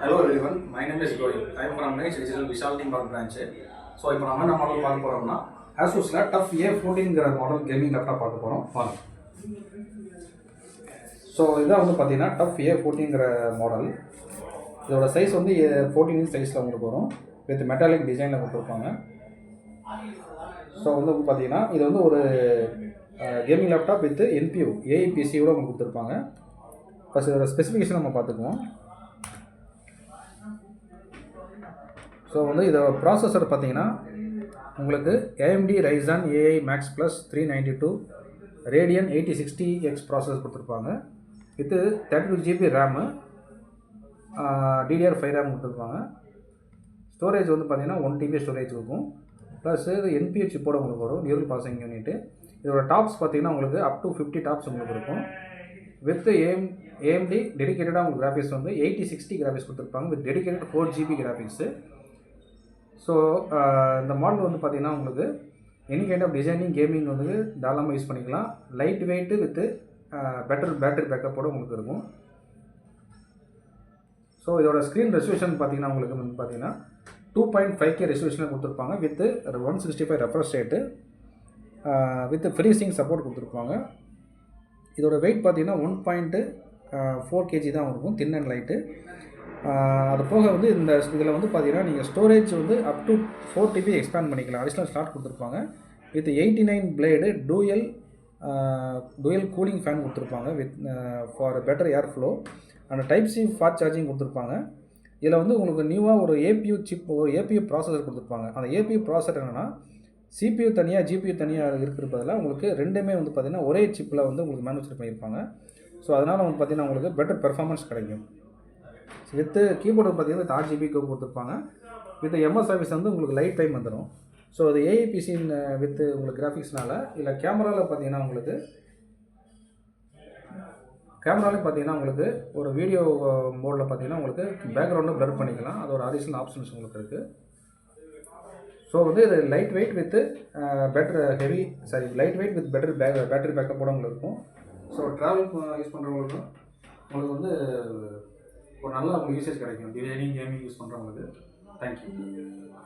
Hello everyone, my name is Goyal. I am from Nice Digital Vishal Team Park branch. So, இப்போ நம்ம என்ன model பார்க்க போறோம்னா Asusல TUF A14ங்கிற model gaming laptop பார்க்க போறோம். வாங்க. ஸோ இதான் வந்து பார்த்தீங்கன்னா TUF A14ங்கிற மாடல். இதோட சைஸ் வந்து 14 இன்ச் சைஸில் உங்களுக்கு வரும். வித் மெட்டாலிக் டிசைனில் கொடுத்துருப்பாங்க. ஸோ வந்து பார்த்தீங்கன்னா இது வந்து ஒரு கேமிங் லேப்டாப் வித் NPU AIPCயோட உங்களுக்கு கொடுத்துருப்பாங்க. ஃபஸ்ட் இதோட ஸ்பெசிஃபிகேஷன் நம்ம பார்த்துக்குவோம். ஸோ வந்து இதோட ப்ராசஸர் பார்த்தீங்கன்னா உங்களுக்கு AMD Ryzen AI Max Plus 392 Radeon 8060X processor கொடுத்துருப்பாங்க. With 32GB RAM DDR5 RAM கொடுத்துருப்பாங்க. ஸ்டோரேஜ் வந்து பார்த்தீங்கன்னா 1TB ஸ்டோரேஜ் இருக்கும். ப்ளஸ் இது NPU சிப்போட உங்களுக்கு வரும், நியூரல் ப்ராசஸிங் யூனிட்டு. இதோட டாப்ஸ் பார்த்தீங்கன்னா உங்களுக்கு அப் டு 50 டாப்ஸ் உங்களுக்கு இருக்கும். வித் AMD டெடிக்கேட்டடாக உங்களுக்கு கிராஃபிக்ஸ் வந்து 8060 கிராஃபிக்ஸ் கொடுத்துருப்பாங்க. With dedicated 4GB graphics. So இந்த மாடல் வந்து பார்த்திங்கன்னா உங்களுக்கு any kind of designing gaming வந்து தாராளமாக யூஸ் பண்ணிக்கலாம். Light weight with better battery பேக்கப்போடு உங்களுக்கு இருக்கும். ஸோ இதோட ஸ்க்ரீன் ரெசல்யூஷன் பார்த்திங்கன்னா உங்களுக்கு வந்து பார்த்திங்கன்னா 2.5K ரெசல்யூஷனில் கொடுத்துருப்பாங்க. With 165 refresh rate with freezing support கொடுத்துருப்பாங்க. இதோட வெயிட் பார்த்திங்கன்னா 1.4 kg தான் இருக்கும், தின் அண்ட் லைட்டு. அது போக வந்து இந்த இதில் வந்து பார்த்தீங்கன்னா நீங்கள் ஸ்டோரேஜ் வந்து அப் டு 4TB எக்ஸ்பேண்ட் பண்ணிக்கலாம். அடிஷ்னல் ஸ்லாட் கொடுத்துருப்பாங்க. With 89 blade dual cooling fan கொடுத்துருப்பாங்க. With for better air flow and type C fast charging கொடுத்துருப்பாங்க. இதில் வந்து உங்களுக்கு நியூவாக ஒரு APU சிப், ஒரு APU ப்ராசஸர் கொடுத்துருப்பாங்க. அந்த APU ப்ராசஸர் என்னென்னா CPU தனியாக GPU தனியாக இருக்கிறப்பதில் உங்களுக்கு ரெண்டுமே வந்து பார்த்திங்கன்னா ஒரே சிப்பில் வந்து உங்களுக்கு மேனுஃபேக்சர் பண்ணியிருப்பாங்க. ஸோ அதனால் வந்து பார்த்திங்கன்னா உங்களுக்கு பெட்டர் பெர்ஃபார்மன்ஸ் கிடைக்கும். வித்து கீபோர்டு பார்த்தீங்கன்னா வித் RGB கொடுத்துருப்பாங்க. வித் MS சர்வீஸ் வந்து உங்களுக்கு லைஃப் டைம் வந்துடும். ஸோ அது AIPC வித் உங்களுக்கு கிராஃபிக்ஸ்னால இல்லை கேமராவில் பார்த்தீங்கன்னா உங்களுக்கு ஒரு வீடியோ மோடில் பார்த்தீங்கன்னா உங்களுக்கு பேக்ரவுண்டை ப்ளர் பண்ணிக்கலாம். அது ஒரு அடிஷ்னல் ஆப்ஷன்ஸ் உங்களுக்கு இருக்குது. ஸோ வந்து இது light weight with light weight with better battery பேக்கப்போட உங்களுக்கு இருக்கும். ஸோ ட்ராவல் யூஸ் பண்ணுறவங்களுக்கும் உங்களுக்கு வந்து ஒரு நல்ல யூசேஜ் கிடைக்கும். டிசைனிங் கேமிங் யூஸ் பண்ணுறவங்களுக்கு. தேங்க்யூ.